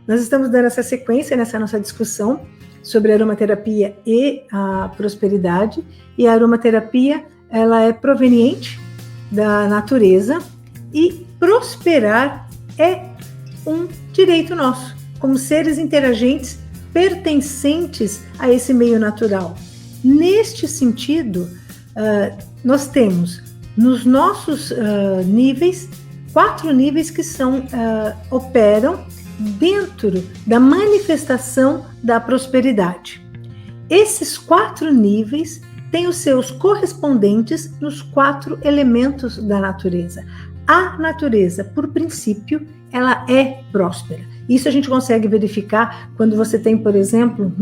Nós estamos dando essa sequência nessa nossa discussão sobre a aromaterapia e a prosperidade, e a aromaterapia, ela é proveniente da natureza, e prosperar é um direito nosso, como seres interagentes pertencentes a esse meio natural. Neste sentido, nós temos nos nossos níveis, 4 níveis que operam dentro da manifestação da prosperidade. Esses 4 níveis têm os seus correspondentes nos 4 elementos da natureza. A natureza, por princípio, ela é próspera. Isso a gente consegue verificar quando você tem, por exemplo,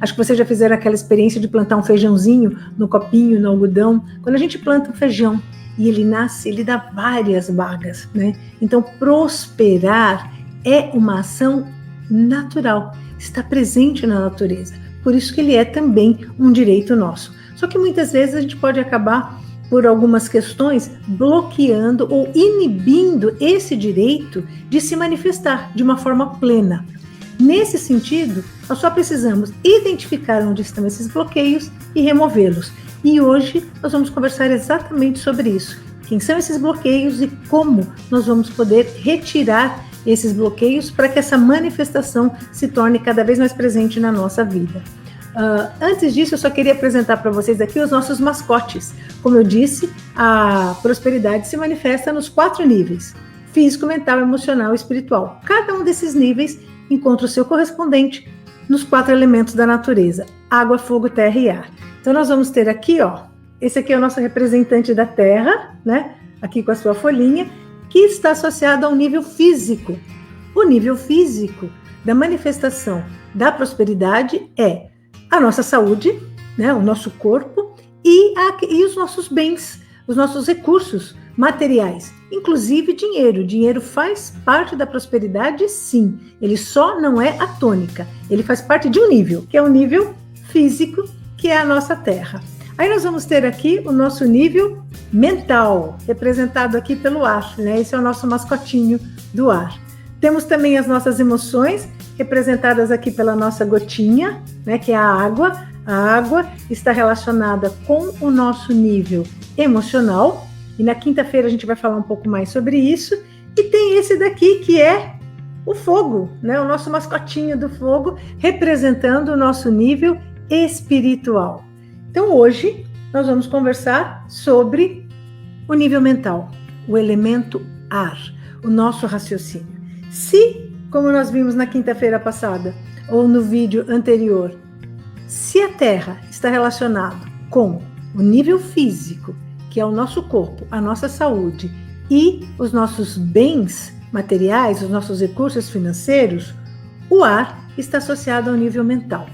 acho que vocês já fizeram aquela experiência de plantar um feijãozinho no copinho, no algodão. Quando a gente planta um feijão e ele nasce, ele dá várias bagas, Então, prosperar é uma ação natural, está presente na natureza. Por isso que ele é também um direito nosso. Só que muitas vezes a gente pode acabar, por algumas questões, bloqueando ou inibindo esse direito de se manifestar de uma forma plena. Nesse sentido, nós só precisamos identificar onde estão esses bloqueios e removê-los. E hoje nós vamos conversar exatamente sobre isso. Quem são esses bloqueios e como nós vamos poder retirar esses bloqueios para que essa manifestação se torne cada vez mais presente na nossa vida. Antes disso, eu só queria apresentar para vocês aqui os nossos mascotes. Como eu disse, a prosperidade se manifesta nos 4 níveis: físico, mental, emocional e espiritual. Cada um desses níveis encontra o seu correspondente nos 4 elementos da natureza: água, fogo, terra e ar. Então nós vamos ter aqui, esse aqui é o nosso representante da terra, aqui com a sua folhinha, que está associado ao nível físico. O nível físico da manifestação da prosperidade é a nossa saúde, o nosso corpo e os nossos bens, os nossos recursos materiais, inclusive dinheiro. Dinheiro faz parte da prosperidade, sim. Ele só não é a tônica. Ele faz parte de um nível, que é o nível físico, que é a nossa terra. Aí nós vamos ter aqui o nosso nível mental, representado aqui pelo ar, Esse é o nosso mascotinho do ar. Temos também as nossas emoções, representadas aqui pela nossa gotinha, que é a água. A água está relacionada com o nosso nível emocional, e na quinta-feira a gente vai falar um pouco mais sobre isso. E tem esse daqui que é o fogo, o nosso mascotinho do fogo, representando o nosso nível espiritual. Então hoje nós vamos conversar sobre o nível mental, o elemento ar, o nosso raciocínio. Se, como nós vimos na quinta-feira passada, ou no vídeo anterior, se a Terra está relacionada com o nível físico, que é o nosso corpo, a nossa saúde e os nossos bens materiais, os nossos recursos financeiros, o ar está associado ao nível mental,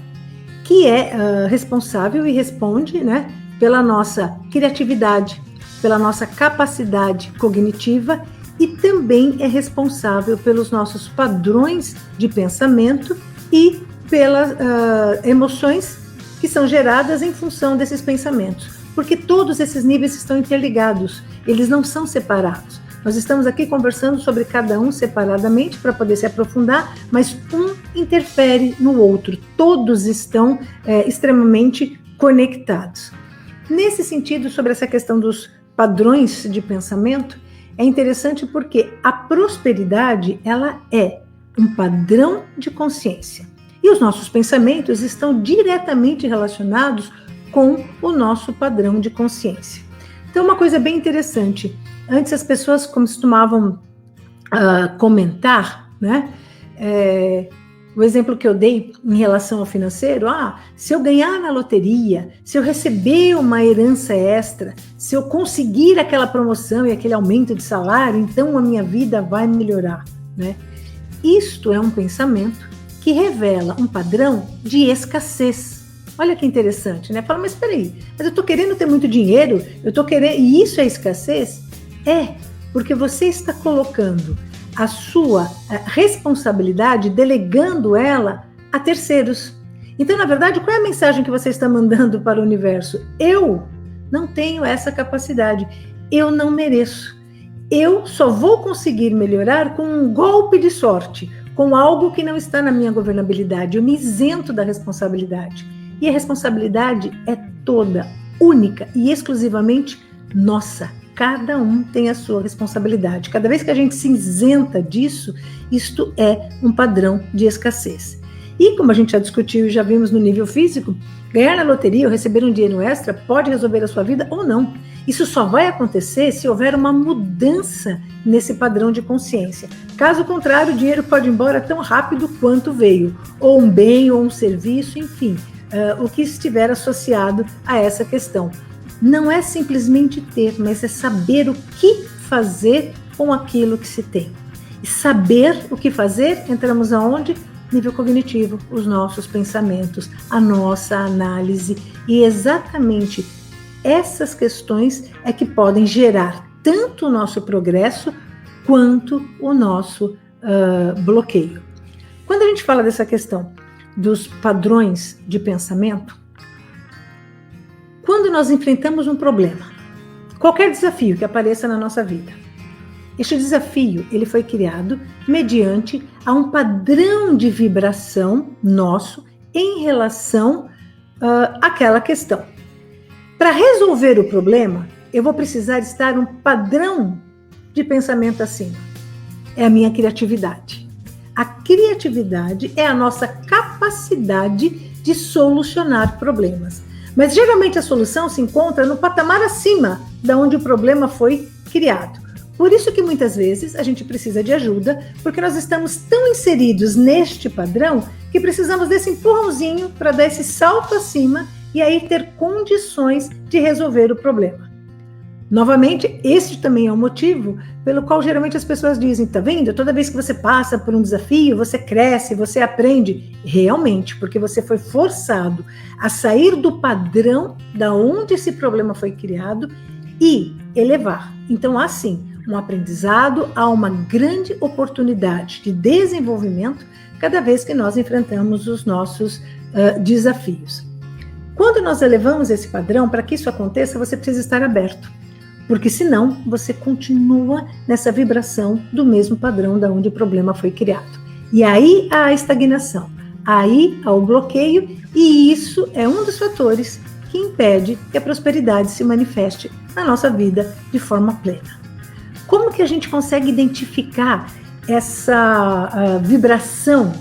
que é responsável e responde, pela nossa criatividade, pela nossa capacidade cognitiva, e também é responsável pelos nossos padrões de pensamento e pelas emoções que são geradas em função desses pensamentos, porque todos esses níveis estão interligados, eles não são separados. Nós estamos aqui conversando sobre cada um separadamente para poder se aprofundar, mas um interfere no outro, todos estão extremamente conectados. Nesse sentido, sobre essa questão dos padrões de pensamento, é interessante porque a prosperidade, ela é um padrão de consciência. E os nossos pensamentos estão diretamente relacionados com o nosso padrão de consciência. Então, uma coisa bem interessante. Antes as pessoas costumavam comentar, o exemplo que eu dei em relação ao financeiro, se eu ganhar na loteria, se eu receber uma herança extra, se eu conseguir aquela promoção e aquele aumento de salário, então a minha vida vai melhorar, Isto é um pensamento que revela um padrão de escassez. Olha que interessante, Fala, mas espera aí, mas eu estou querendo ter muito dinheiro, e isso é escassez? É, porque você está colocando a sua responsabilidade, delegando ela a terceiros. Então, na verdade, qual é a mensagem que você está mandando para o universo? Eu não tenho essa capacidade, eu não mereço. Eu só vou conseguir melhorar com um golpe de sorte, com algo que não está na minha governabilidade. Eu me isento da responsabilidade. E a responsabilidade é toda, única e exclusivamente nossa. Cada um tem a sua responsabilidade. Cada vez que a gente se isenta disso, isto é um padrão de escassez. E como a gente já discutiu e já vimos no nível físico, ganhar na loteria ou receber um dinheiro extra pode resolver a sua vida ou não. Isso só vai acontecer se houver uma mudança nesse padrão de consciência. Caso contrário, o dinheiro pode ir embora tão rápido quanto veio, ou um bem, ou um serviço, enfim, o que estiver associado a essa questão. Não é simplesmente ter, mas é saber o que fazer com aquilo que se tem. E saber o que fazer, entramos aonde? Nível cognitivo, os nossos pensamentos, a nossa análise, e exatamente essas questões é que podem gerar tanto o nosso progresso quanto o nosso bloqueio. Quando a gente fala dessa questão dos padrões de pensamento, quando nós enfrentamos um problema, qualquer desafio que apareça na nossa vida, este desafio ele foi criado mediante a um padrão de vibração nosso em relação àquela questão. Para resolver o problema, eu vou precisar estar um padrão de pensamento acima. É a minha criatividade. A criatividade é a nossa capacidade de solucionar problemas. Mas geralmente a solução se encontra no patamar acima da onde o problema foi criado. Por isso que muitas vezes a gente precisa de ajuda, porque nós estamos tão inseridos neste padrão que precisamos desse empurrãozinho para dar esse salto acima e aí ter condições de resolver o problema. Novamente, esse também é o motivo pelo qual geralmente as pessoas dizem, tá vendo? Toda vez que você passa por um desafio, você cresce, você aprende. Realmente, porque você foi forçado a sair do padrão da onde esse problema foi criado e elevar. Então, há sim um aprendizado, há uma grande oportunidade de desenvolvimento cada vez que nós enfrentamos os nossos desafios. Quando nós elevamos esse padrão, para que isso aconteça, você precisa estar aberto. Porque senão você continua nessa vibração do mesmo padrão da onde o problema foi criado. E aí há a estagnação, aí há o bloqueio, e isso é um dos fatores que impede que a prosperidade se manifeste na nossa vida de forma plena. Como que a gente consegue identificar essa vibração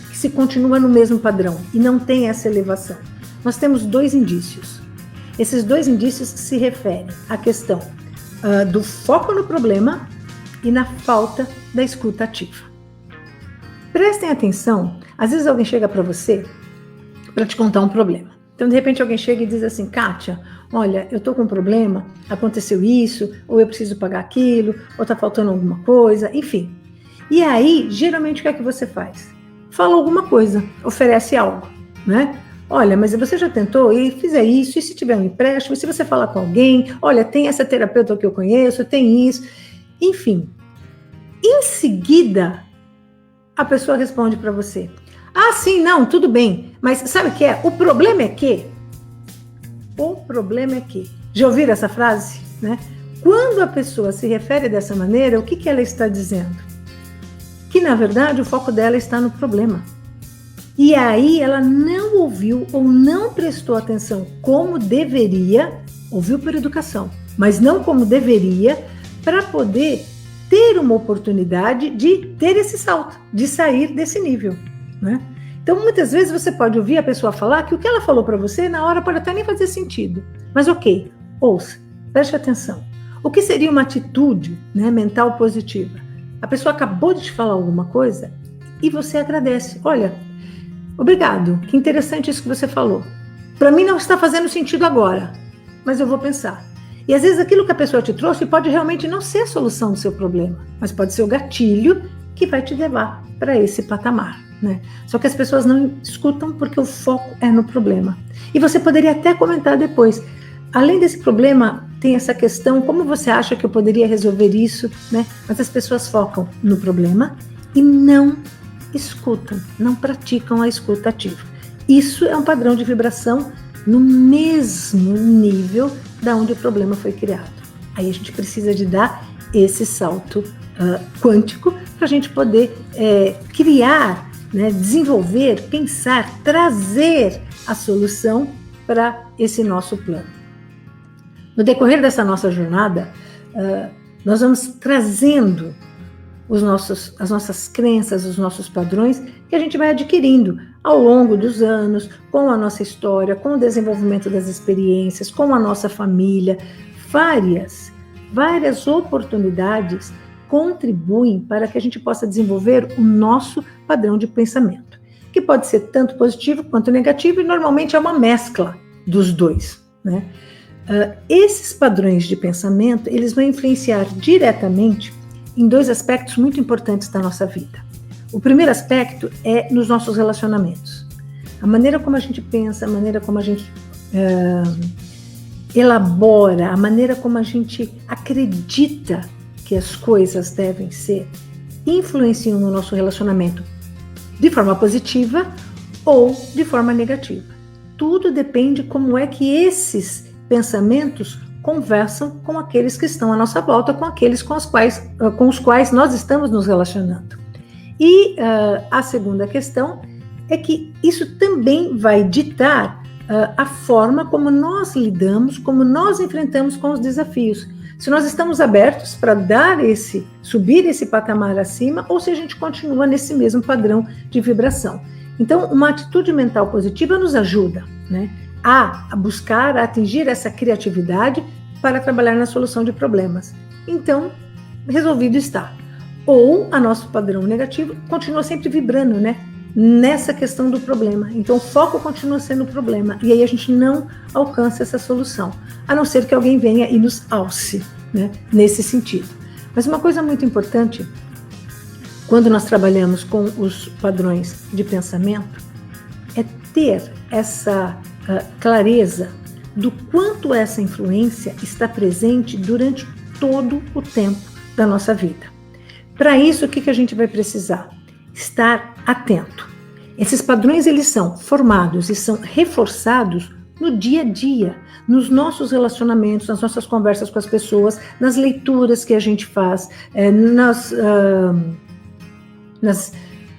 que se continua no mesmo padrão e não tem essa elevação? Nós temos dois indícios. Esses dois indícios se referem à questão do foco no problema e na falta da escuta ativa. Prestem atenção, às vezes alguém chega para você para te contar um problema. Então, de repente, alguém chega e diz assim, Kátia, olha, eu tô com um problema, aconteceu isso, ou eu preciso pagar aquilo, ou tá faltando alguma coisa, enfim. E aí, geralmente, o que é que você faz? Fala alguma coisa, oferece algo, né? Olha, mas você já tentou e fizer isso, e se tiver um empréstimo, se você falar com alguém, olha, tem essa terapeuta que eu conheço, tem isso, enfim. Em seguida, a pessoa responde para você, ah, sim, não, tudo bem, mas sabe o que é? O problema é que... Já ouviram essa frase? Né? Quando a pessoa se refere dessa maneira, o que ela está dizendo? Que, na verdade, o foco dela está no problema. E aí ela não ouviu ou não prestou atenção como deveria, ouviu por educação, mas não como deveria, para poder ter uma oportunidade de ter esse salto, de sair desse nível, né? Então, muitas vezes você pode ouvir a pessoa falar que o que ela falou para você, na hora pode até nem fazer sentido. Mas ok, ouça, preste atenção. O que seria uma atitude, né, mental positiva? A pessoa acabou de te falar alguma coisa e você agradece. Olha, obrigado, que interessante isso que você falou. Para mim não está fazendo sentido agora, mas eu vou pensar. E às vezes aquilo que a pessoa te trouxe pode realmente não ser a solução do seu problema, mas pode ser o gatilho que vai te levar para esse patamar, né? Só que as pessoas não escutam porque o foco é no problema. E você poderia até comentar depois, além desse problema, tem essa questão, como você acha que eu poderia resolver isso, né? Mas as pessoas focam no problema e não escutam, não praticam a escuta ativa. Isso é um padrão de vibração no mesmo nível da onde o problema foi criado. Aí a gente precisa de dar esse salto quântico para a gente poder criar, né, desenvolver, pensar, trazer a solução para esse nosso plano. No decorrer dessa nossa jornada, nós vamos trazendo as nossas crenças, os nossos padrões, que a gente vai adquirindo ao longo dos anos, com a nossa história, com o desenvolvimento das experiências, com a nossa família. Várias oportunidades contribuem para que a gente possa desenvolver o nosso padrão de pensamento, que pode ser tanto positivo quanto negativo, e normalmente é uma mescla dos dois, né? Esses padrões de pensamento, eles vão influenciar diretamente em dois aspectos muito importantes da nossa vida. O primeiro aspecto é nos nossos relacionamentos. A maneira como a gente pensa, a maneira como a gente elabora, a maneira como a gente acredita que as coisas devem ser, influenciam no nosso relacionamento de forma positiva ou de forma negativa. Tudo depende como é que esses pensamentos conversam com aqueles que estão à nossa volta, com aqueles com os quais nós estamos nos relacionando. E a segunda questão é que isso também vai ditar a forma como nós lidamos, como nós enfrentamos com os desafios. Se nós estamos abertos para subir esse patamar acima, ou se a gente continua nesse mesmo padrão de vibração. Então, uma atitude mental positiva nos ajuda, né, a buscar, a atingir essa criatividade para trabalhar na solução de problemas. Então, resolvido está. Ou a nosso padrão negativo continua sempre vibrando, né, nessa questão do problema. Então, o foco continua sendo o problema. E aí a gente não alcança essa solução, a não ser que alguém venha e nos alce, né, nesse sentido. Mas uma coisa muito importante, quando nós trabalhamos com os padrões de pensamento, é ter essa clareza do quanto essa influência está presente durante todo o tempo da nossa vida. Para isso, o que a gente vai precisar? Estar atento. Esses padrões, eles são formados e são reforçados no dia a dia, nos nossos relacionamentos, nas nossas conversas com as pessoas, nas leituras que a gente faz,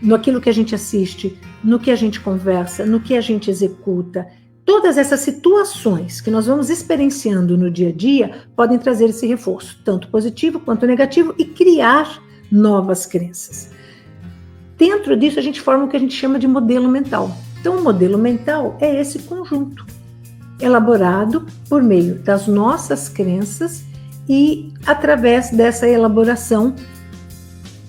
no aquilo que a gente assiste, no que a gente conversa, no que a gente executa. Todas essas situações que nós vamos experienciando no dia a dia podem trazer esse reforço, tanto positivo quanto negativo, e criar novas crenças. Dentro disso, a gente forma o que a gente chama de modelo mental. Então, o modelo mental é esse conjunto, elaborado por meio das nossas crenças e através dessa elaboração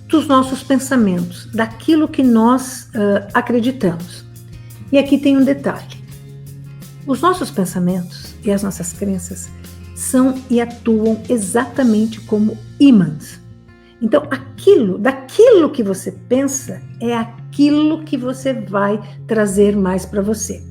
dos nossos pensamentos, daquilo que nós acreditamos. E aqui tem um detalhe. Os nossos pensamentos e as nossas crenças são e atuam exatamente como ímãs. Então, daquilo que você pensa, é aquilo que você vai trazer mais para você.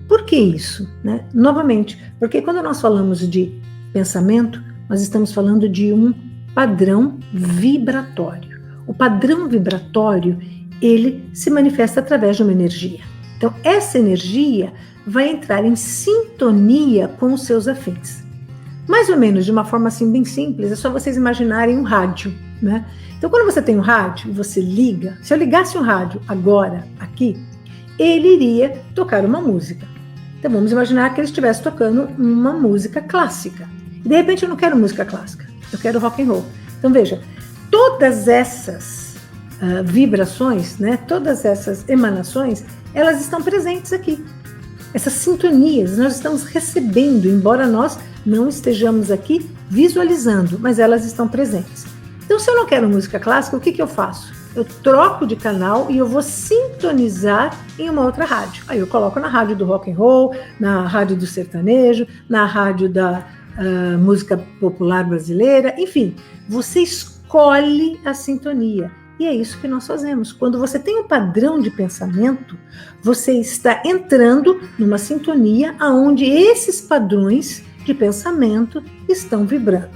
Por que isso, né? Novamente, porque quando nós falamos de pensamento, nós estamos falando de um padrão vibratório. O padrão vibratório, ele se manifesta através de uma energia. Então, essa energia vai entrar em sintonia com os seus afins. Mais ou menos, de uma forma assim bem simples, é só vocês imaginarem um rádio, né? Então, quando você tem um rádio e você liga, se eu ligasse um rádio agora, aqui, ele iria tocar uma música. Então, vamos imaginar que ele estivesse tocando uma música clássica. E, de repente, eu não quero música clássica, eu quero rock and roll. Então, veja, todas essas vibrações, né, todas essas emanações, elas estão presentes aqui. Essas sintonias nós estamos recebendo, embora nós não estejamos aqui visualizando, mas elas estão presentes. Então, se eu não quero música clássica, o que eu faço? Eu troco de canal e eu vou sintonizar em uma outra rádio. Aí eu coloco na rádio do rock and roll, na rádio do sertanejo, na rádio da música popular brasileira, enfim, você escolhe a sintonia. E é isso que nós fazemos. Quando você tem um padrão de pensamento, você está entrando numa sintonia onde esses padrões de pensamento estão vibrando.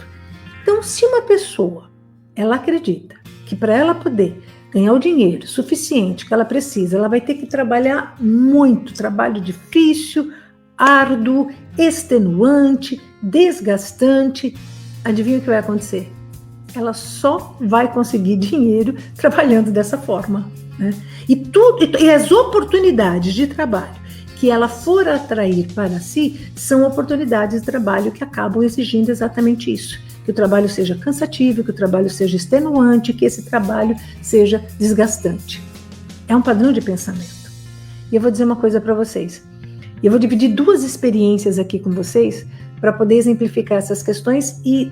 Então, se uma pessoa, ela acredita que para ela poder ganhar o dinheiro suficiente que ela precisa, ela vai ter que trabalhar muito, trabalho difícil, árduo, extenuante, desgastante, adivinha o que vai acontecer? ela só vai conseguir dinheiro trabalhando dessa forma, né? E as oportunidades de trabalho que ela for atrair para si são oportunidades de trabalho que acabam exigindo exatamente isso. Que o trabalho seja cansativo, que o trabalho seja extenuante, que esse trabalho seja desgastante. É um padrão de pensamento. E eu vou dizer uma coisa para vocês. Eu vou dividir 2 experiências aqui com vocês para poder exemplificar essas questões e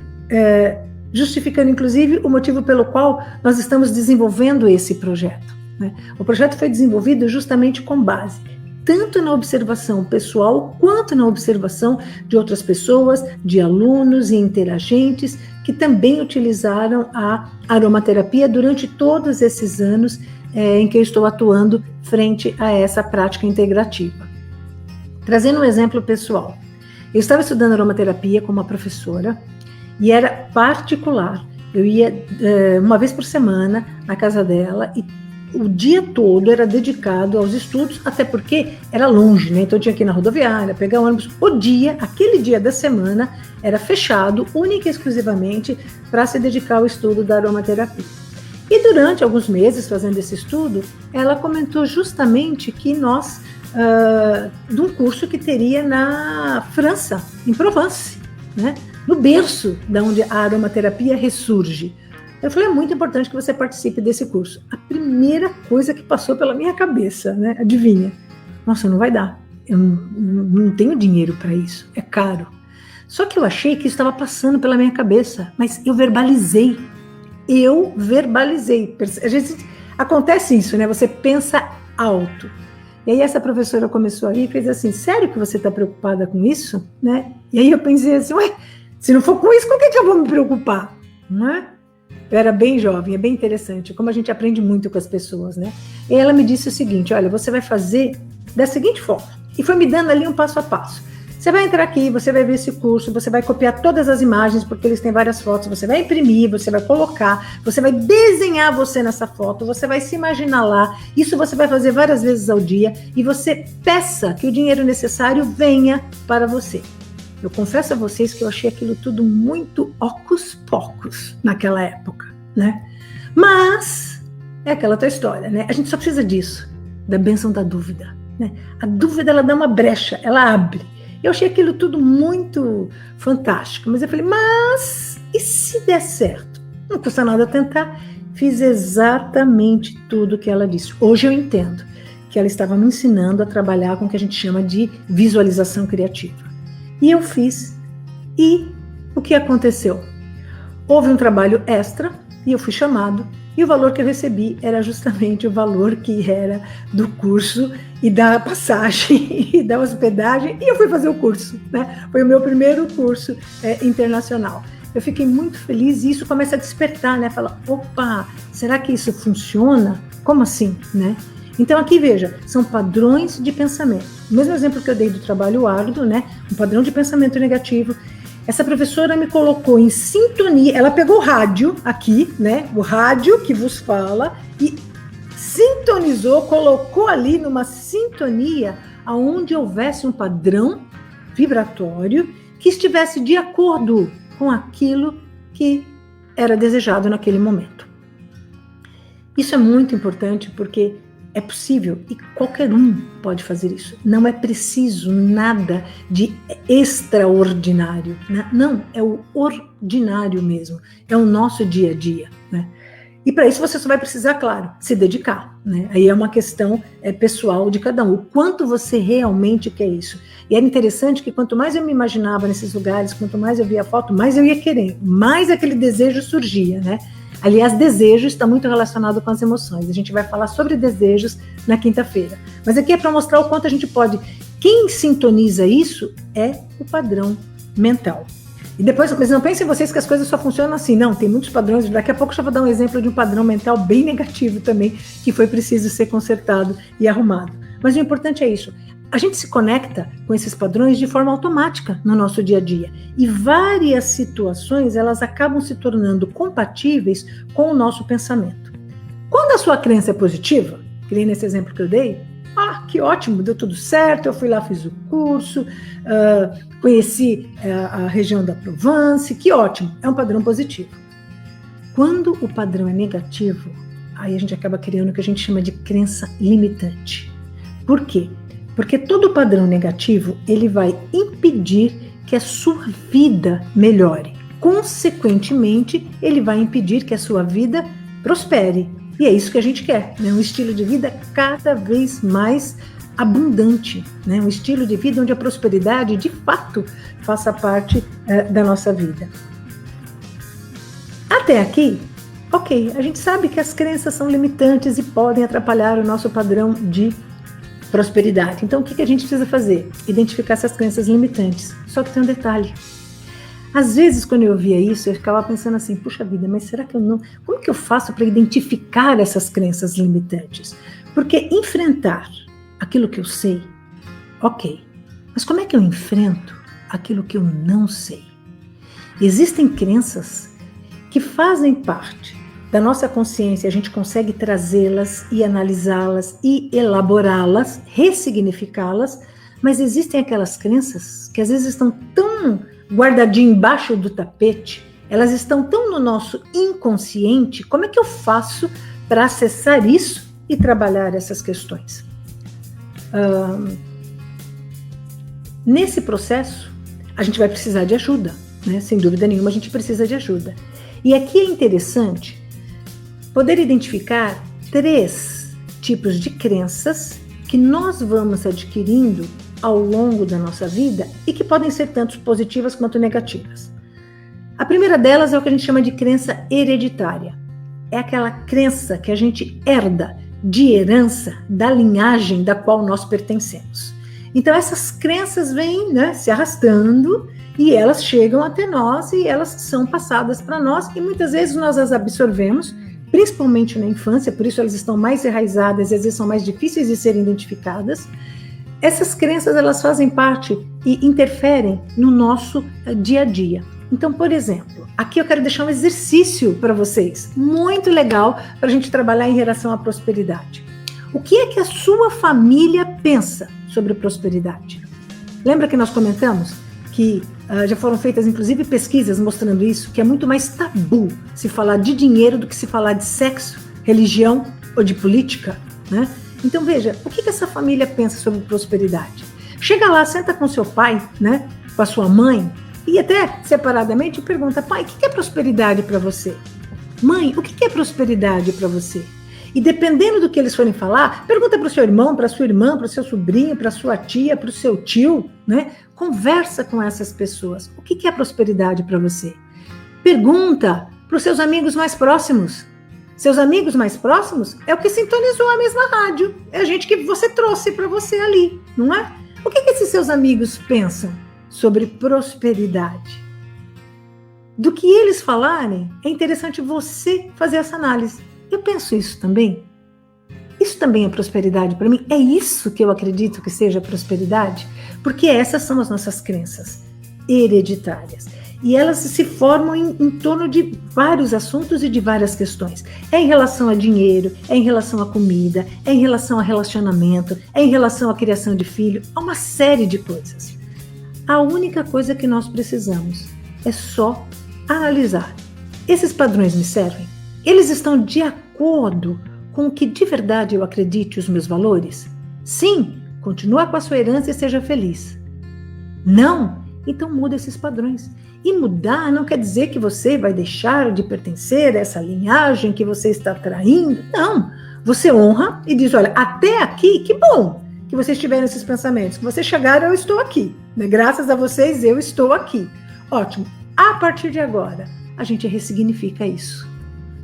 justificando, inclusive, o motivo pelo qual nós estamos desenvolvendo esse projeto, né? O projeto foi desenvolvido justamente com base tanto na observação pessoal, quanto na observação de outras pessoas, de alunos e interagentes, que também utilizaram a aromaterapia durante todos esses anos em que eu estou atuando frente a essa prática integrativa. Trazendo um exemplo pessoal, eu estava estudando aromaterapia com uma professora e era particular. Eu ia uma vez por semana na casa dela e o dia todo era dedicado aos estudos, até porque era longe, né? Então eu tinha que ir na rodoviária, pegar ônibus. Aquele dia da semana, era fechado única e exclusivamente para se dedicar ao estudo da aromaterapia. E durante alguns meses fazendo esse estudo, ela comentou justamente que nós, de um curso que teria na França, em Provence, né? No berço da onde a aromaterapia ressurge. Eu falei, é muito importante que você participe desse curso. A primeira coisa que passou pela minha cabeça, né? Adivinha? Nossa, não vai dar. Eu não tenho dinheiro para isso. É caro. Só que eu achei que isso estava passando pela minha cabeça, mas eu verbalizei. Às vezes acontece isso, né? Você pensa alto. E aí essa professora começou a rir e fez assim, sério que você está preocupada com isso? Né? E aí eu pensei assim, se não for com isso, com o que eu vou me preocupar? Não é? Eu era bem jovem, é bem interessante, como a gente aprende muito com as pessoas, né? E ela me disse o seguinte, olha, você vai fazer da seguinte forma, e foi me dando ali um passo a passo. Você vai entrar aqui, você vai ver esse curso, você vai copiar todas as imagens, porque eles têm várias fotos, você vai imprimir, você vai colocar, você vai desenhar você nessa foto, você vai se imaginar lá, isso você vai fazer várias vezes ao dia, e você peça que o dinheiro necessário venha para você. Eu confesso a vocês que eu achei aquilo tudo muito ocus pocus naquela época, né? Mas é aquela tua história, né? A gente só precisa disso, da bênção da dúvida, né? A dúvida, ela dá uma brecha, ela abre. Eu achei aquilo tudo muito fantástico, mas eu falei, mas e se der certo? Não custa nada tentar. Fiz exatamente tudo o que ela disse. Hoje eu entendo que ela estava me ensinando a trabalhar com o que a gente chama de visualização criativa. E eu fiz. E o que aconteceu? Houve um trabalho extra e eu fui chamado. E o valor que eu recebi era justamente o valor que era do curso e da passagem e da hospedagem. E eu fui fazer o curso, né? Foi o meu primeiro curso internacional. Eu fiquei muito feliz e isso começa a despertar, né? Fala, opa, será que isso funciona? Como assim, né? Então aqui, veja, são padrões de pensamento. O mesmo exemplo que eu dei do trabalho árduo, né? Um padrão de pensamento negativo. Essa professora me colocou em sintonia, ela pegou o rádio aqui, né? O rádio que vos fala e sintonizou, colocou ali numa sintonia aonde houvesse um padrão vibratório que estivesse de acordo com aquilo que era desejado naquele momento. Isso é muito importante porque é possível e qualquer um pode fazer isso. Não é preciso nada de extraordinário, né? Não, é o ordinário mesmo. É o nosso dia a dia, né? E para isso você só vai precisar, claro, se dedicar, né? Aí é uma questão pessoal de cada um. O quanto você realmente quer isso. E era interessante que quanto mais eu me imaginava nesses lugares, quanto mais eu via a foto, mais eu ia querer, mais aquele desejo surgia, né? Aliás, desejo está muito relacionado com as emoções. A gente vai falar sobre desejos na quinta-feira. Mas aqui é para mostrar o quanto a gente pode. Quem sintoniza isso é o padrão mental. E depois, mas não pensem vocês que as coisas só funcionam assim. Não, tem muitos padrões. Daqui a pouco eu já vou dar um exemplo de um padrão mental bem negativo também, que foi preciso ser consertado e arrumado. Mas o importante é isso. A gente se conecta com esses padrões de forma automática no nosso dia a dia. E várias situações, elas acabam se tornando compatíveis com o nosso pensamento. Quando a sua crença é positiva, que nem nesse exemplo que eu dei, que ótimo, deu tudo certo, eu fui lá, fiz o curso, conheci a região da Provence, que ótimo, é um padrão positivo. Quando o padrão é negativo, aí a gente acaba criando o que a gente chama de crença limitante. Por quê? Porque todo padrão negativo, ele vai impedir que a sua vida melhore. Consequentemente, ele vai impedir que a sua vida prospere. E é isso que a gente quer, né? Um estilo de vida cada vez mais abundante, né? Um estilo de vida onde a prosperidade, de fato, faça parte da nossa vida. Até aqui, ok, a gente sabe que as crenças são limitantes e podem atrapalhar o nosso padrão de prosperidade. Então, o que a gente precisa fazer? Identificar essas crenças limitantes. Só que tem um detalhe. Às vezes, quando eu via isso, eu ficava pensando assim, puxa vida, mas será que eu não... Como que eu faço para identificar essas crenças limitantes? Porque enfrentar aquilo que eu sei, ok. Mas como é que eu enfrento aquilo que eu não sei? Existem crenças que fazem parte da nossa consciência, a gente consegue trazê-las e analisá-las e elaborá-las, ressignificá-las, mas existem aquelas crenças que às vezes estão tão guardadinhas embaixo do tapete, elas estão tão no nosso inconsciente. Como é que eu faço para acessar isso e trabalhar essas questões? Nesse processo, a gente vai precisar de ajuda, né? Sem dúvida nenhuma, a gente precisa de ajuda. E aqui é interessante poder identificar 3 tipos de crenças que nós vamos adquirindo ao longo da nossa vida e que podem ser tanto positivas quanto negativas. A primeira delas é o que a gente chama de crença hereditária. É aquela crença que a gente herda de herança da linhagem da qual nós pertencemos. Então essas crenças vêm, né, se arrastando e elas chegam até nós e elas são passadas para nós e muitas vezes nós as absorvemos, principalmente na infância, por isso elas estão mais enraizadas e às vezes são mais difíceis de serem identificadas. Essas crenças, elas fazem parte e interferem no nosso dia a dia. Então, por exemplo, aqui eu quero deixar um exercício para vocês, muito legal para a gente trabalhar em relação à prosperidade. O que é que a sua família pensa sobre prosperidade? Lembra que nós comentamos que já foram feitas, inclusive, pesquisas mostrando isso, que é muito mais tabu se falar de dinheiro do que se falar de sexo, religião ou de política, né? Então, veja, o que essa família pensa sobre prosperidade? Chega lá, senta com seu pai, né, com a sua mãe, e até separadamente pergunta, pai, o que é prosperidade para você? Mãe, o que é prosperidade para você? E dependendo do que eles forem falar, pergunta para o seu irmão, para a sua irmã, para o seu sobrinho, para a sua tia, para o seu tio, né? Conversa com essas pessoas. O que é prosperidade para você? Pergunta para os seus amigos mais próximos. Seus amigos mais próximos é o que sintonizou a mesma rádio. É a gente que você trouxe para você ali, não é? O que esses seus amigos pensam sobre prosperidade? Do que eles falarem, é interessante você fazer essa análise. Eu penso isso também? Isso também é prosperidade para mim? É isso que eu acredito que seja prosperidade? Porque essas são as nossas crenças hereditárias. E elas se formam em torno de vários assuntos e de várias questões. É em relação a dinheiro, é em relação a comida, é em relação a relacionamento, é em relação à criação de filho, há uma série de coisas. A única coisa que nós precisamos é só analisar. Esses padrões me servem? Eles estão de acordo com o que de verdade eu acredito e os meus valores? Sim, continua com a sua herança e seja feliz. Não? Então muda esses padrões. E mudar não quer dizer que você vai deixar de pertencer a essa linhagem que você está traindo. Não. Você honra e diz, olha, até aqui, que bom que vocês tiveram esses pensamentos. Que vocês chegaram, eu estou aqui. Né? Graças a vocês, eu estou aqui. Ótimo. A partir de agora, a gente ressignifica isso.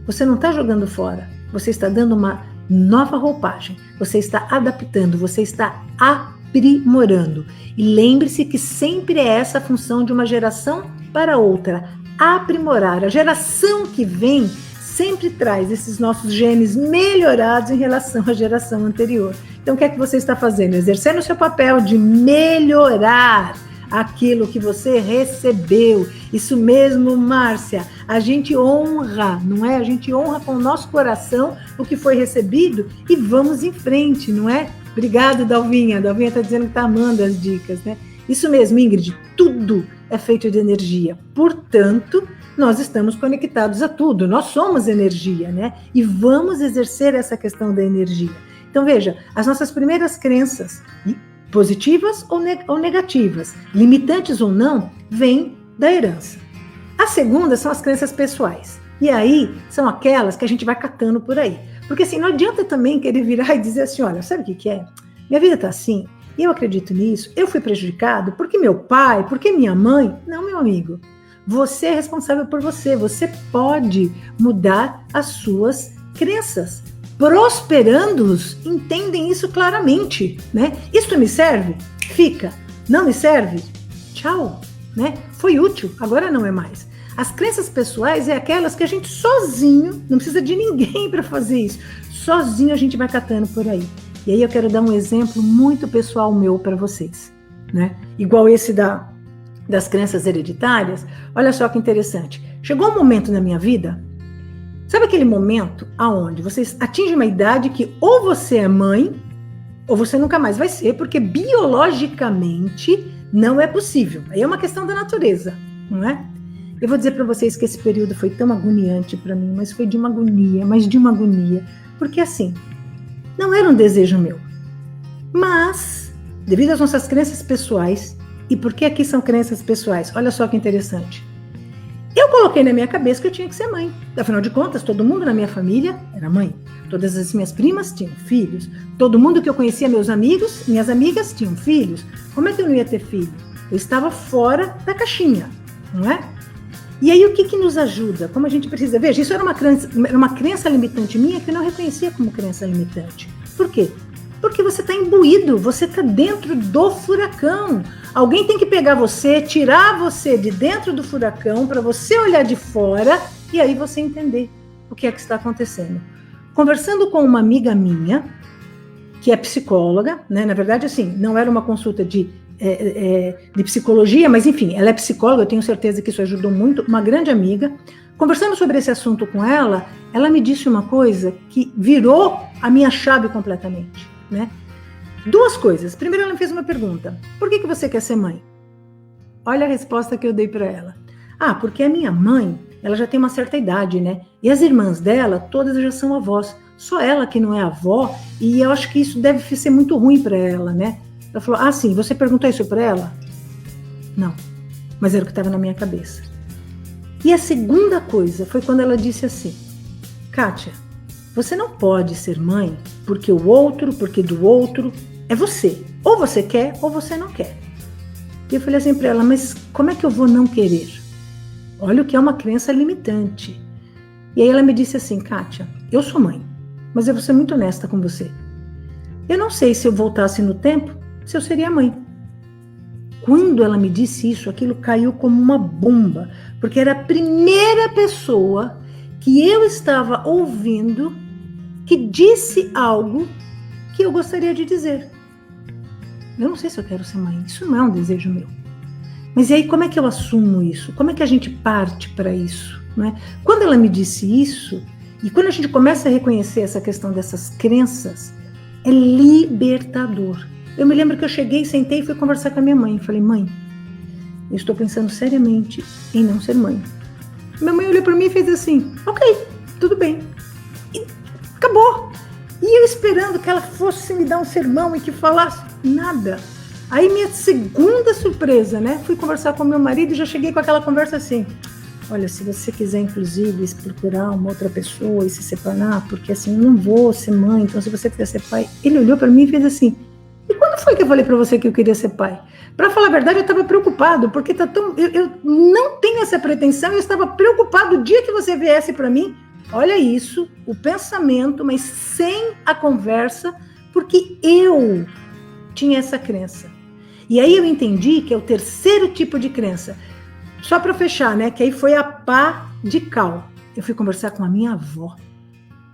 Você não está jogando fora. Você está dando uma nova roupagem. Você está adaptando. Você está aprimorando. E lembre-se que sempre é essa a função de uma geração para outra. Aprimorar. A geração que vem sempre traz esses nossos genes melhorados em relação à geração anterior. Então, o que é que você está fazendo? Exercendo o seu papel de melhorar aquilo que você recebeu. Isso mesmo, Márcia. A gente honra, não é? A gente honra com o nosso coração o que foi recebido e vamos em frente, não é? Obrigada, Dalvinha. A Dalvinha está dizendo que está amando as dicas, né? Isso mesmo, Ingrid. Tudo é feito de energia. Portanto, nós estamos conectados a tudo, nós somos energia, né? E vamos exercer essa questão da energia. Então, veja, as nossas primeiras crenças, positivas ou negativas, limitantes ou não, vêm da herança. A segunda são as crenças pessoais. E aí, são aquelas que a gente vai catando por aí. Porque assim, não adianta também querer virar e dizer assim, olha, sabe o que é? Minha vida tá assim, eu acredito nisso, eu fui prejudicado porque meu pai, porque minha mãe. Não, meu amigo. Você é responsável por você. Você pode mudar as suas crenças. Prosperandos entendem isso claramente, né? Isso me serve? Fica. Não me serve? Tchau, né? Foi útil, agora não é mais. As crenças pessoais é aquelas que a gente sozinho, não precisa de ninguém para fazer isso, sozinho a gente vai catando por aí. E aí eu quero dar um exemplo muito pessoal meu para vocês, né? Igual esse das crenças hereditárias. Olha só que interessante. Chegou um momento na minha vida, sabe aquele momento aonde você atinge uma idade que ou você é mãe, ou você nunca mais vai ser, porque biologicamente não é possível. Aí é uma questão da natureza, não é? Eu vou dizer para vocês que esse período foi tão agoniante para mim, mas foi de uma agonia, porque assim, não era um desejo meu. Mas, devido às nossas crenças pessoais, e por que aqui são crenças pessoais? Olha só que interessante. Eu coloquei na minha cabeça que eu tinha que ser mãe. Afinal de contas, todo mundo na minha família era mãe. Todas as minhas primas tinham filhos. Todo mundo que eu conhecia, meus amigos, minhas amigas, tinham filhos. Como é que eu não ia ter filho? Eu estava fora da caixinha, não é? E aí o que nos ajuda? Como a gente precisa? Veja, isso era uma crença limitante minha que eu não reconhecia como crença limitante. Por quê? Porque você está imbuído, você está dentro do furacão. Alguém tem que pegar você, tirar você de dentro do furacão para você olhar de fora e aí você entender o que é que está acontecendo. Conversando com uma amiga minha, que é psicóloga, né? Na verdade, assim, não era uma consulta de psicologia, mas enfim, ela é psicóloga, eu tenho certeza que isso ajudou muito, uma grande amiga. Conversando sobre esse assunto com ela, ela me disse uma coisa que virou a minha chave completamente, né? Duas coisas. Primeiro, ela me fez uma pergunta: por que você quer ser mãe? Olha a resposta que eu dei para ela. Ah, porque a minha mãe, ela já tem uma certa idade, né? E as irmãs dela, todas já são avós. Só ela que não é avó, e eu acho que isso deve ser muito ruim para ela, né? Ela falou, ah, sim, você perguntou isso para ela? Não, mas era o que estava na minha cabeça. E a segunda coisa foi quando ela disse assim, Kátia, você não pode ser mãe porque o outro, porque do outro, é você. Ou você quer, ou você não quer. E eu falei assim para ela, mas como é que eu vou não querer? Olha o que é uma crença limitante. E aí ela me disse assim, Kátia, eu sou mãe, mas eu vou ser muito honesta com você. Eu não sei se eu voltasse no tempo, se eu seria mãe. Quando ela me disse isso, aquilo caiu como uma bomba, porque era a primeira pessoa que eu estava ouvindo que disse algo que eu gostaria de dizer. Eu não sei se eu quero ser mãe, isso não é um desejo meu. Mas e aí, como é que eu assumo isso? Como é que a gente parte para isso? Não é? Quando ela me disse isso, e quando a gente começa a reconhecer essa questão dessas crenças, é libertador. Eu me lembro que eu cheguei, sentei e fui conversar com a minha mãe. Falei, mãe, eu estou pensando seriamente em não ser mãe. Minha mãe olhou para mim e fez assim, ok, tudo bem. E acabou. E eu esperando que ela fosse me dar um sermão e que falasse nada. Aí minha segunda surpresa, né? Fui conversar com meu marido e já cheguei com aquela conversa assim. Olha, se você quiser, inclusive, procurar uma outra pessoa e se separar, porque assim, eu não vou ser mãe, então se você quiser ser pai... Ele olhou para mim e fez assim, e quando foi que eu falei para você que eu queria ser pai? Para falar a verdade, eu estava preocupado, porque eu não tenho essa pretensão, eu estava preocupado o dia que você viesse para mim. Olha isso, o pensamento, mas sem a conversa, porque eu tinha essa crença. E aí eu entendi que é o terceiro tipo de crença. Só para fechar, né? Que aí foi a pá de cal. Eu fui conversar com a minha avó.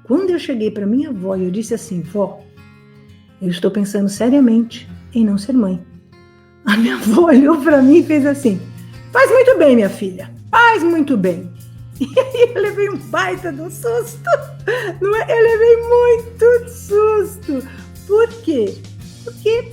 Quando eu cheguei para minha avó e eu disse assim, vó, eu estou pensando seriamente em não ser mãe. A minha avó olhou para mim e fez assim, faz muito bem, minha filha, faz muito bem. E aí eu levei um baita do susto, não é? Eu levei muito susto. Por quê? Porque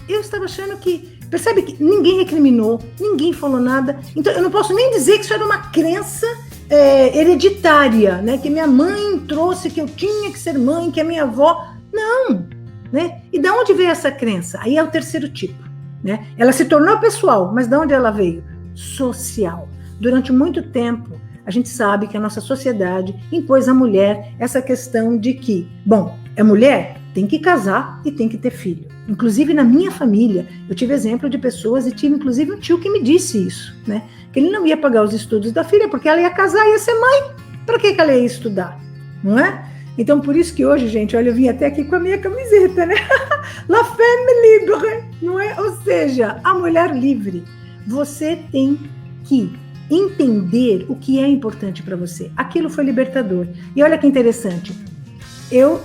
eu estava achando que Percebe que ninguém recriminou, ninguém falou nada. Então, eu não posso nem dizer que isso era uma crença hereditária, né? Que minha mãe trouxe, que eu tinha que ser mãe, que a minha avó... Não, né? E de onde veio essa crença? Aí é o terceiro tipo, né? Ela se tornou pessoal, mas de onde ela veio? Social. Durante muito tempo, a gente sabe que a nossa sociedade impôs à mulher essa questão de que, bom, é mulher, tem que casar e tem que ter filho. Inclusive, na minha família, eu tive exemplo de pessoas, e tive inclusive um tio que me disse isso, né? Que ele não ia pagar os estudos da filha, porque ela ia casar e ia ser mãe. Para que ela ia estudar? Não é? Então, por isso que hoje, gente, olha, eu vim até aqui com a minha camiseta, né? La femme libre, não é? Ou seja, a mulher livre. Você tem que entender o que é importante para você. Aquilo foi libertador. E olha que interessante, eu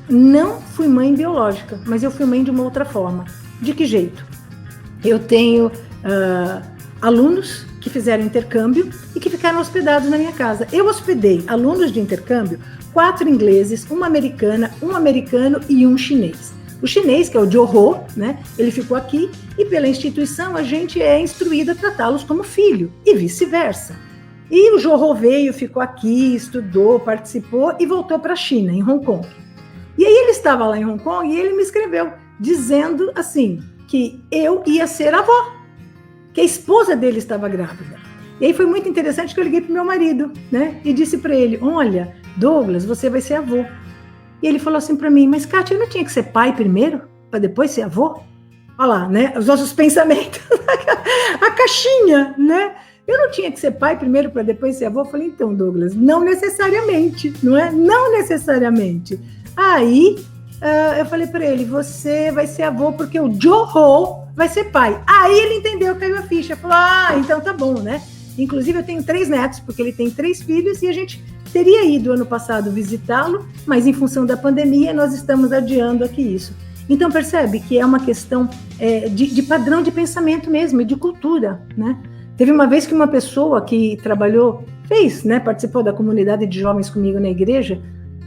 não fui mãe biológica, mas eu fui mãe de uma outra forma. De que jeito? Eu tenho alunos que fizeram intercâmbio e que ficaram hospedados na minha casa. Eu hospedei alunos de intercâmbio, 4 ingleses, uma americana, um americano e um chinês. O chinês, que é o Johor, né, ele ficou aqui e pela instituição a gente é instruído a tratá-los como filho e vice-versa. E o Johor veio, ficou aqui, estudou, participou e voltou para a China, em Hong Kong. E aí ele estava lá em Hong Kong e ele me escreveu dizendo assim, que eu ia ser avó, que a esposa dele estava grávida. E aí foi muito interessante que eu liguei para o meu marido, né, e disse para ele, olha, Douglas, você vai ser avô. E ele falou assim para mim, mas Kátia, eu não tinha que ser pai primeiro, para depois ser avô? Olha lá, né, os nossos pensamentos, a caixinha, né? Eu não tinha que ser pai primeiro para depois ser avô? Eu falei, então, Douglas, não necessariamente, não é? Não necessariamente. Aí, eu falei para ele, você vai ser avô porque o Johor vai ser pai. Aí ele entendeu, caiu a ficha, falou, então tá bom, né? Inclusive eu tenho 3 netos, porque ele tem 3 filhos e a gente teria ido ano passado visitá-lo, mas em função da pandemia nós estamos adiando aqui isso. Então percebe que é uma questão de padrão de pensamento mesmo, e de cultura, né? Teve uma vez que uma pessoa que trabalhou, né, participou da comunidade de jovens comigo na igreja,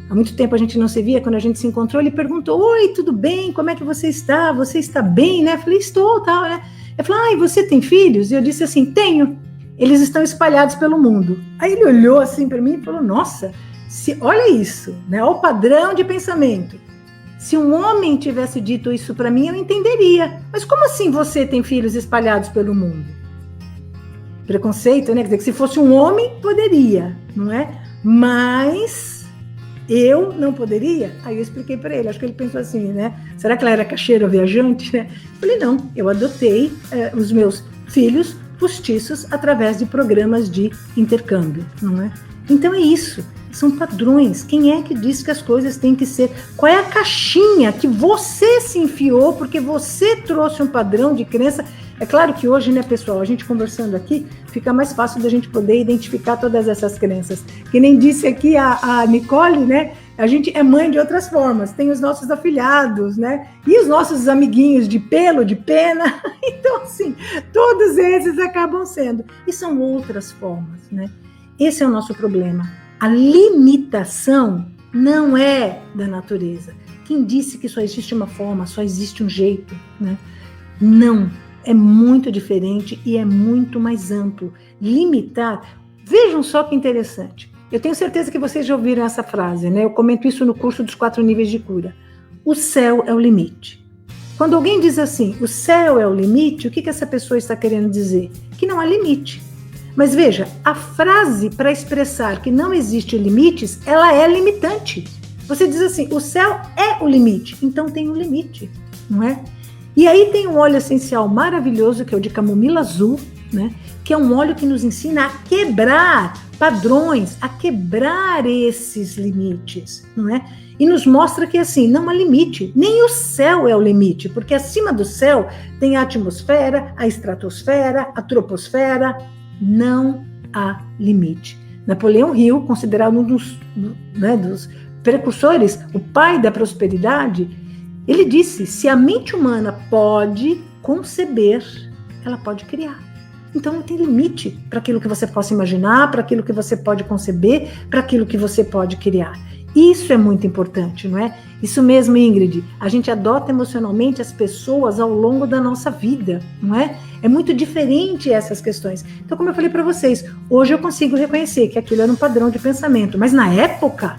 há muito tempo a gente não se via, quando a gente se encontrou, ele perguntou, oi, tudo bem, como é que você está? Você está bem, né? Eu falei, estou, tal, né? Ele falou, e você tem filhos? E eu disse assim, tenho. Eles estão espalhados pelo mundo. Aí ele olhou assim para mim e falou, nossa, olha isso, né? Olha o padrão de pensamento. Se um homem tivesse dito isso para mim, eu entenderia. Mas como assim você tem filhos espalhados pelo mundo? Preconceito, né? Quer dizer, que se fosse um homem, poderia, não é? Mas eu não poderia? Aí eu expliquei para ele, acho que ele pensou assim, né? Será que ela era caixeira ou viajante, né? Eu falei, não, eu adotei os meus filhos postiços através de programas de intercâmbio, não é? Então é isso, são padrões. Quem é que diz que as coisas têm que ser? Qual é a caixinha que você se enfiou porque você trouxe um padrão de crença? É claro que hoje, né, pessoal, a gente conversando aqui, fica mais fácil da gente poder identificar todas essas crenças. Que nem disse aqui a Nicole, né? A gente é mãe de outras formas, tem os nossos afilhados, né? E os nossos amiguinhos de pelo, de pena. Então, assim, todos esses acabam sendo. E são outras formas, né? Esse é o nosso problema. A limitação não é da natureza. Quem disse que só existe uma forma, só existe um jeito, né? Não. É muito diferente e é muito mais amplo. Limitar, vejam só que interessante. Eu tenho certeza que vocês já ouviram essa frase, né? Eu comento isso no curso dos 4 níveis de cura. O céu é o limite. Quando alguém diz assim, o céu é o limite, o que essa pessoa está querendo dizer? Que não há limite. Mas veja, a frase para expressar que não existe limites, ela é limitante. Você diz assim, o céu é o limite, então tem um limite, não é? E aí tem um óleo essencial maravilhoso, que é o de camomila azul, né? Que é um óleo que nos ensina a quebrar padrões, a quebrar esses limites, não é? E nos mostra que, assim, não há limite, nem o céu é o limite, porque acima do céu tem a atmosfera, a estratosfera, a troposfera, não há limite. Napoleão Hill, considerado um dos precursores, o pai da prosperidade, ele disse, se a mente humana pode conceber, ela pode criar. Então não tem limite para aquilo que você possa imaginar, para aquilo que você pode conceber, para aquilo que você pode criar. Isso é muito importante, não é? Isso mesmo, Ingrid. A gente adota emocionalmente as pessoas ao longo da nossa vida, não é? É muito diferente essas questões. Então, como eu falei para vocês, hoje eu consigo reconhecer que aquilo era um padrão de pensamento, mas na época,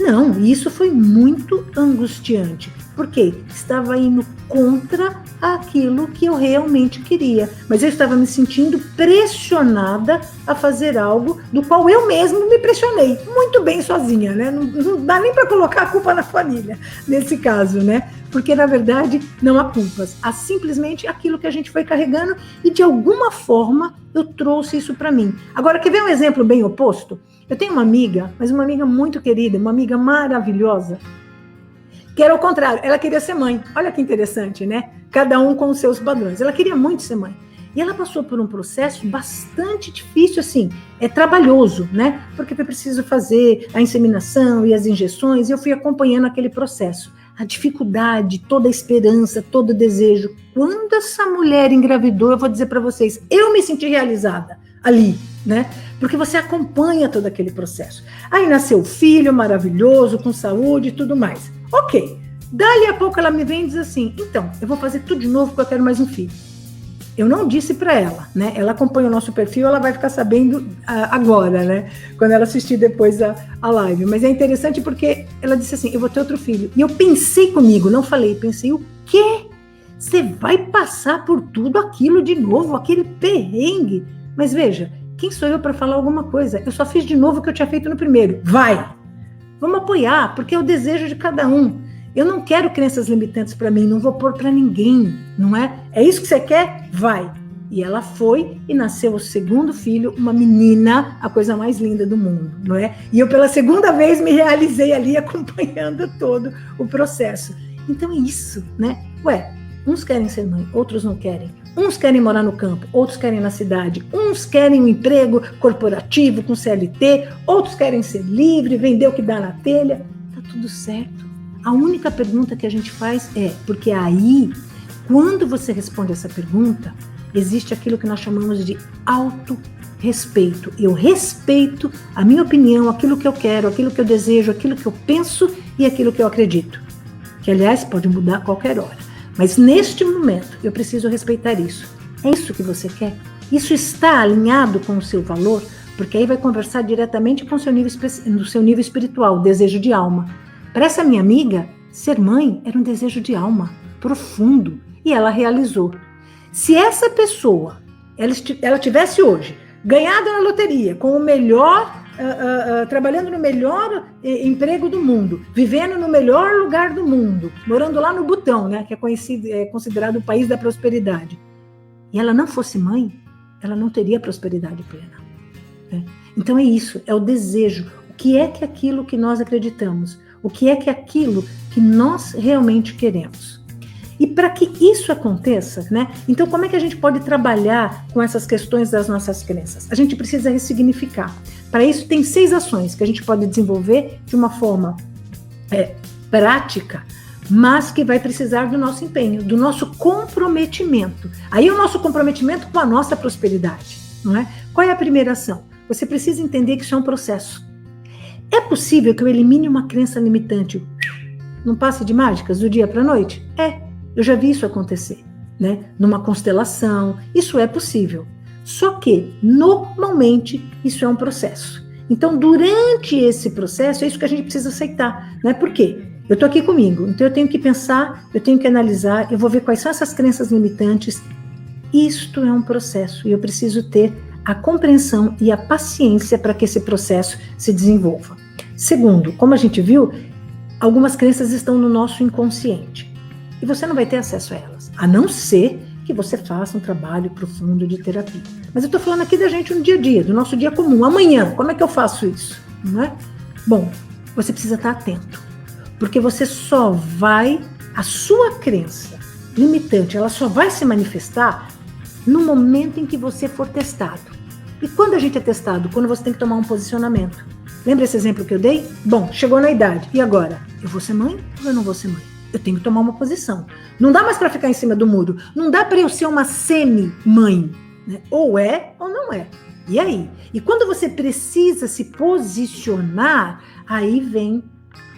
não. E isso foi muito angustiante. Por quê? Estava indo contra aquilo que eu realmente queria. Mas eu estava me sentindo pressionada a fazer algo do qual eu mesmo me pressionei. Muito bem sozinha, né? Não dá nem para colocar a culpa na família, nesse caso, né? Porque, na verdade, não há culpas. Há simplesmente aquilo que a gente foi carregando e, de alguma forma, eu trouxe isso para mim. Agora, quer ver um exemplo bem oposto? Eu tenho uma amiga, mas uma amiga muito querida, uma amiga maravilhosa, que era o contrário, ela queria ser mãe. Olha que interessante, né? Cada um com os seus padrões. Ela queria muito ser mãe. E ela passou por um processo bastante difícil, assim, trabalhoso, né? Porque foi preciso fazer a inseminação e as injeções, e eu fui acompanhando aquele processo. A dificuldade, toda a esperança, todo o desejo. Quando essa mulher engravidou, eu vou dizer para vocês, eu me senti realizada ali, né? Porque você acompanha todo aquele processo. Aí nasceu o filho maravilhoso, com saúde e tudo mais. Ok, dali a pouco ela me vem e diz assim, então, eu vou fazer tudo de novo porque eu quero mais um filho. Eu não disse para ela, né? Ela acompanha o nosso perfil, ela vai ficar sabendo agora, né? Quando ela assistir depois a live. Mas é interessante porque ela disse assim, eu vou ter outro filho. E eu pensei comigo, não falei, pensei, o quê? Você vai passar por tudo aquilo de novo, aquele perrengue? Mas veja, quem sou eu para falar alguma coisa? Eu só fiz de novo o que eu tinha feito no primeiro. Vai! Vamos apoiar, porque é o desejo de cada um. Eu não quero crenças limitantes para mim, não vou pôr para ninguém, não é? É isso que você quer? Vai! E ela foi e nasceu o segundo filho, uma menina, a coisa mais linda do mundo, não é? E eu pela segunda vez me realizei ali acompanhando todo o processo. Então é isso, né? Ué, uns querem ser mãe, outros não querem. Uns querem morar no campo, outros querem na cidade. Uns querem um emprego corporativo com CLT, outros querem ser livre, vender o que dá na telha. Tá tudo certo. A única pergunta que a gente faz é, porque aí, quando você responde essa pergunta, existe aquilo que nós chamamos de autorrespeito. Eu respeito a minha opinião, aquilo que eu quero, aquilo que eu desejo, aquilo que eu penso e aquilo que eu acredito. Que, aliás, pode mudar a qualquer hora. Mas neste momento, eu preciso respeitar isso. É isso que você quer? Isso está alinhado com o seu valor? Porque aí vai conversar diretamente com o seu nível, no seu nível espiritual, desejo de alma. Para essa minha amiga, ser mãe era um desejo de alma, profundo, e ela realizou. Se essa pessoa, ela tivesse hoje ganhado na loteria, com o melhor, trabalhando no melhor emprego do mundo, vivendo no melhor lugar do mundo, morando lá no Butão, né, que é considerado o país da prosperidade, e ela não fosse mãe, ela não teria prosperidade plena. Né? Então é isso, é o desejo. O que é aquilo que nós acreditamos? O que é aquilo que nós realmente queremos? E para que isso aconteça, né? Então, como é que a gente pode trabalhar com essas questões das nossas crenças? A gente precisa ressignificar. Para isso, tem 6 ações que a gente pode desenvolver de uma forma prática, mas que vai precisar do nosso empenho, do nosso comprometimento. Aí é o nosso comprometimento com a nossa prosperidade, não é? Qual é a primeira ação? Você precisa entender que isso é um processo. É possível que eu elimine uma crença limitante num passe de mágicas do dia para a noite? Eu já vi isso acontecer, né? Numa constelação, isso é possível. Só que, normalmente, isso é um processo. Então, durante esse processo, é isso que a gente precisa aceitar, né? Por quê? Eu estou aqui comigo, então eu tenho que pensar, eu tenho que analisar, eu vou ver quais são essas crenças limitantes. Isto é um processo e eu preciso ter a compreensão e a paciência para que esse processo se desenvolva. Segundo, como a gente viu, algumas crenças estão no nosso inconsciente. E você não vai ter acesso a elas, a não ser que você faça um trabalho profundo de terapia. Mas eu estou falando aqui da gente no dia a dia, do nosso dia comum. Amanhã, como é que eu faço isso? Não é? Bom, você precisa estar atento, porque você só vai, a sua crença limitante, ela só vai se manifestar no momento em que você for testado. E quando a gente é testado? Quando você tem que tomar um posicionamento. Lembra esse exemplo que eu dei? Bom, chegou na idade, e agora? Eu vou ser mãe ou eu não vou ser mãe? Eu tenho que tomar uma posição. Não dá mais para ficar em cima do muro. Não dá para eu ser uma semi-mãe. Né? Ou é ou não é. E aí? E quando você precisa se posicionar, aí vem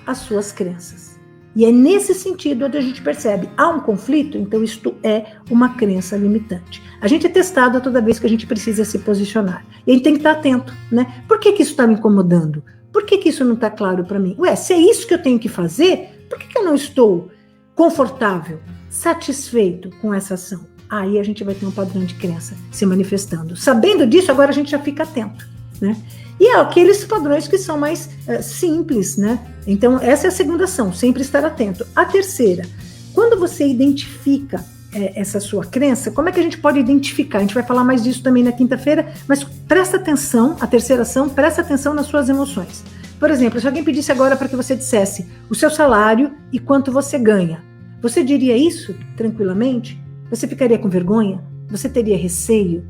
as suas crenças. E é nesse sentido onde a gente percebe, há um conflito, então isto é uma crença limitante. A gente é testado toda vez que a gente precisa se posicionar. E a gente tem que estar atento, né? Por que isso está me incomodando? Por que isso não está claro para mim? Ué, se é isso que eu tenho que fazer, por que eu não estou confortável, satisfeito com essa ação? Aí a gente vai ter um padrão de crença se manifestando. Sabendo disso, agora a gente já fica atento, né? E há aqueles padrões que são mais simples, né? Então, essa é a segunda ação, sempre estar atento. A terceira, quando você identifica essa sua crença, como é que a gente pode identificar? A gente vai falar mais disso também na quinta-feira, mas presta atenção, a terceira ação, presta atenção nas suas emoções. Por exemplo, se alguém pedisse agora para que você dissesse o seu salário e quanto você ganha, você diria isso tranquilamente? Você ficaria com vergonha? Você teria receio?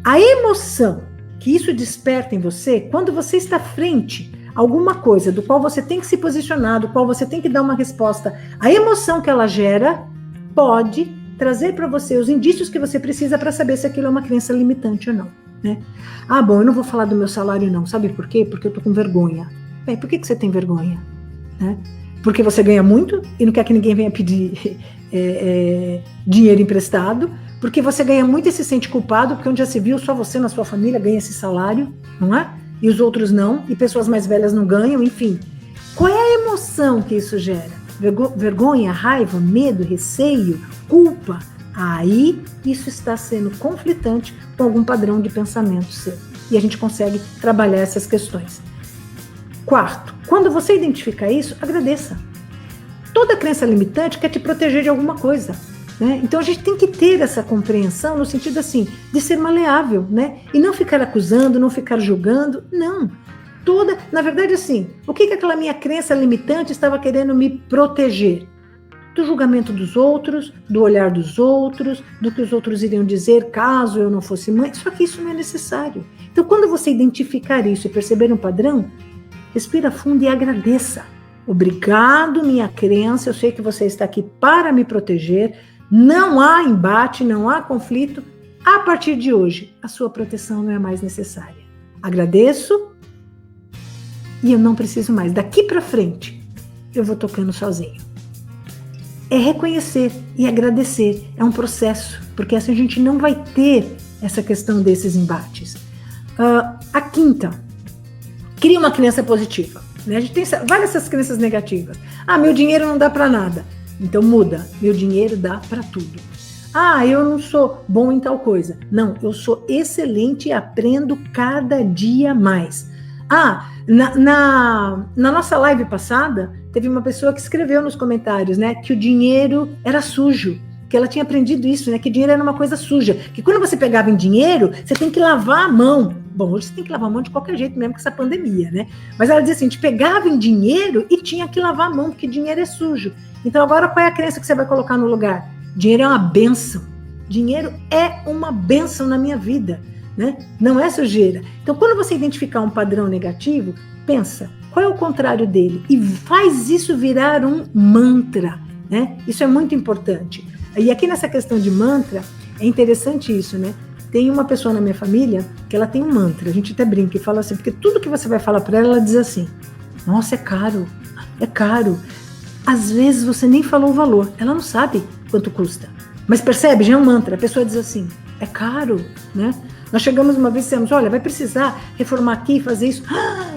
A emoção que isso desperta em você, quando você está frente a alguma coisa do qual você tem que se posicionar, do qual você tem que dar uma resposta, a emoção que ela gera pode trazer para você os indícios que você precisa para saber se aquilo é uma crença limitante ou não, né? Ah, bom, eu não vou falar do meu salário não, sabe por quê? Porque eu tô com vergonha. Bem, por que você tem vergonha? Né? Porque você ganha muito e não quer que ninguém venha pedir dinheiro emprestado, porque você ganha muito e se sente culpado, porque onde já se viu, só você na sua família ganha esse salário, não é? E os outros não, e pessoas mais velhas não ganham, enfim. Qual é a emoção que isso gera? Vergonha, raiva, medo, receio, culpa? Aí isso está sendo conflitante com algum padrão de pensamento seu. E a gente consegue trabalhar essas questões. Quarto, quando você identifica isso, agradeça. Toda crença limitante quer te proteger de alguma coisa, né? Então a gente tem que ter essa compreensão no sentido assim, de ser maleável, né? E não ficar acusando, não ficar julgando, não. Na verdade assim, o que aquela minha crença limitante estava querendo me proteger? Do julgamento dos outros, do olhar dos outros, do que os outros iriam dizer caso eu não fosse mãe, só que isso não é necessário. Então quando você identificar isso e perceber um padrão, respira fundo e agradeça. Obrigado, minha crença, eu sei que você está aqui para me proteger, não há embate, não há conflito, a partir de hoje, a sua proteção não é mais necessária. Agradeço e eu não preciso mais. Daqui para frente, eu vou tocando sozinho. É reconhecer e agradecer, é um processo, porque assim a gente não vai ter essa questão desses embates. A quinta, cria uma crença positiva. Né? A gente tem várias essas crenças negativas. Ah, meu dinheiro não dá para nada. Então muda, meu dinheiro dá para tudo. Ah, eu não sou bom em tal coisa. Não, eu sou excelente e aprendo cada dia mais. Ah, na nossa live passada, teve uma pessoa que escreveu nos comentários, né, que o dinheiro era sujo, que ela tinha aprendido isso, né, que dinheiro era uma coisa suja, que quando você pegava em dinheiro, você tem que lavar a mão. Bom, hoje você tem que lavar a mão de qualquer jeito, mesmo com essa pandemia, né? Mas ela dizia assim, a gente pegava em dinheiro e tinha que lavar a mão, porque dinheiro é sujo. Então agora qual é a crença que você vai colocar no lugar? Dinheiro é uma bênção. Dinheiro é uma bênção na minha vida, né? Não é sujeira. Então quando você identificar um padrão negativo, pensa, qual é o contrário dele? E faz isso virar um mantra, né? Isso é muito importante. E aqui nessa questão de mantra, é interessante isso, né? Tem uma pessoa na minha família que ela tem um mantra, a gente até brinca e fala assim, porque tudo que você vai falar para ela, ela diz assim, nossa, é caro, é caro. Às vezes você nem falou o valor, ela não sabe quanto custa. Mas percebe, já é um mantra, a pessoa diz assim, é caro, né? Nós chegamos uma vez e dissemos, olha, vai precisar reformar aqui e fazer isso. Ah,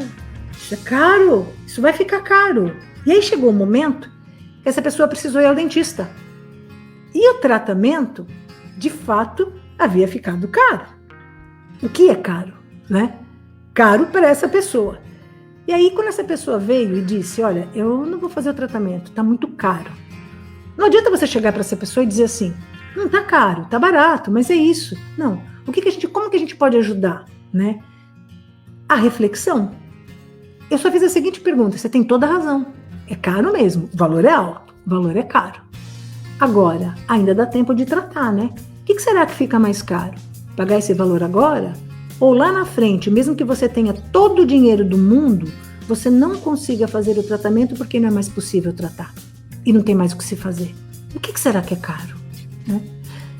isso é caro, isso vai ficar caro. E aí chegou o momento que essa pessoa precisou ir ao dentista. E o tratamento, de fato, havia ficado caro. O que é caro, né? Caro para essa pessoa. E aí, quando essa pessoa veio e disse, olha, eu não vou fazer o tratamento, tá muito caro. Não adianta você chegar para essa pessoa e dizer assim, tá caro, tá barato, mas é isso. Não. Como que a gente pode ajudar, né? A reflexão. Eu só fiz a seguinte pergunta, você tem toda a razão. É caro mesmo, o valor é alto, o valor é caro. Agora, ainda dá tempo de tratar, né? O que será que fica mais caro? Pagar esse valor agora? Ou lá na frente, mesmo que você tenha todo o dinheiro do mundo, você não consiga fazer o tratamento porque não é mais possível tratar. E não tem mais o que se fazer. O que será que é caro? Né?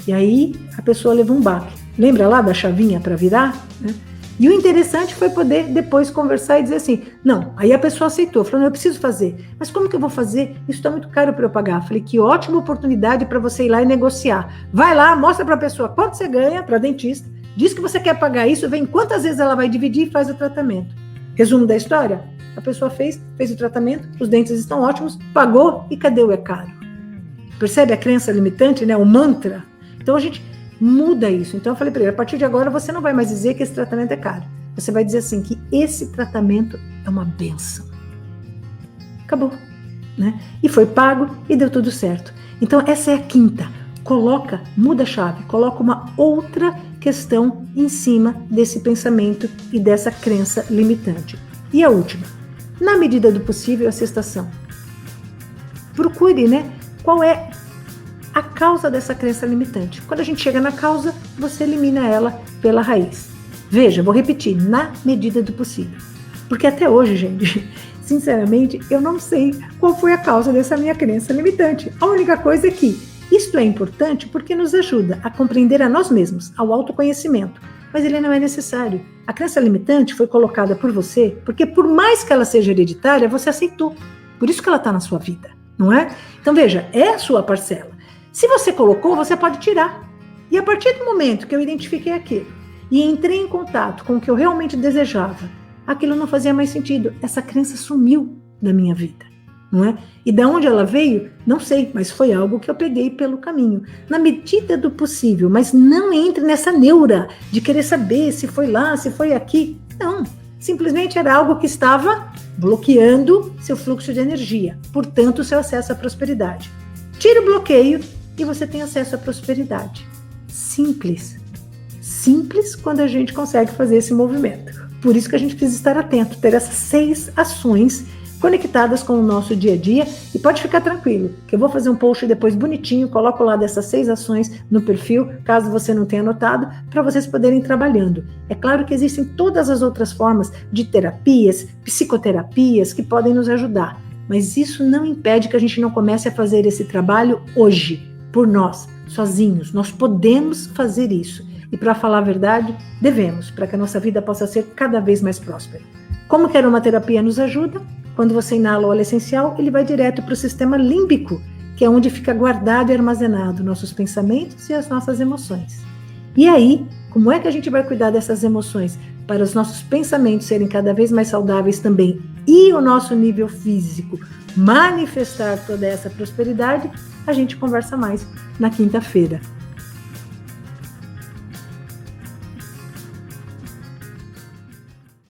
E aí a pessoa leva um baque. Lembra lá da chavinha para virar? Né? E o interessante foi poder depois conversar e dizer assim, não, aí a pessoa aceitou, falou, não, eu preciso fazer, mas como que eu vou fazer? Isso está muito caro para eu pagar. Falei, que ótima oportunidade para você ir lá e negociar. Vai lá, mostra para a pessoa quanto você ganha para dentista, diz que você quer pagar isso, vem quantas vezes ela vai dividir e faz o tratamento. Resumo da história, a pessoa fez o tratamento, os dentes estão ótimos, pagou e cadê o é caro? Percebe a crença limitante, né? O mantra? Então a gente muda isso. Então eu falei para ele, a partir de agora você não vai mais dizer que esse tratamento é caro. Você vai dizer assim, que esse tratamento é uma bênção. Acabou, né? E foi pago e deu tudo certo. Então essa é a quinta. Muda a chave, coloca uma outra questão em cima desse pensamento e dessa crença limitante. E a última, na medida do possível, a sexta ação. Procure, né? Qual é a causa dessa crença limitante? Quando a gente chega na causa, você elimina ela pela raiz. Veja, vou repetir, na medida do possível. Porque até hoje, gente, sinceramente, eu não sei qual foi a causa dessa minha crença limitante. A única coisa é que isto é importante porque nos ajuda a compreender a nós mesmos, ao autoconhecimento. Mas ele não é necessário. A crença limitante foi colocada por você porque, por mais que ela seja hereditária, você aceitou. Por isso que ela está na sua vida, não é? Então, veja, é a sua parcela. Se você colocou, você pode tirar. E a partir do momento que eu identifiquei aquilo e entrei em contato com o que eu realmente desejava, aquilo não fazia mais sentido. Essa crença sumiu da minha vida, não é? E de onde ela veio, não sei, mas foi algo que eu peguei pelo caminho. Na medida do possível, mas não entre nessa neura de querer saber se foi lá, se foi aqui. Não, simplesmente era algo que estava bloqueando seu fluxo de energia, portanto, seu acesso à prosperidade. Tira o bloqueio e você tem acesso à prosperidade. Simples. Simples quando a gente consegue fazer esse movimento. Por isso que a gente precisa estar atento, ter essas 6 ações conectadas com o nosso dia a dia, e pode ficar tranquilo, que eu vou fazer um post depois bonitinho, coloco lá dessas 6 ações no perfil, caso você não tenha anotado, para vocês poderem ir trabalhando. É claro que existem todas as outras formas de terapias, psicoterapias, que podem nos ajudar, mas isso não impede que a gente não comece a fazer esse trabalho hoje, por nós, sozinhos. Nós podemos fazer isso. E para falar a verdade, devemos, para que a nossa vida possa ser cada vez mais próspera. Como que a aromaterapia nos ajuda? Quando você inala o óleo essencial, ele vai direto para o sistema límbico, que é onde fica guardado e armazenado nossos pensamentos e as nossas emoções. E aí, como é que a gente vai cuidar dessas emoções para os nossos pensamentos serem cada vez mais saudáveis também e o nosso nível físico manifestar toda essa prosperidade? A gente conversa mais na quinta-feira.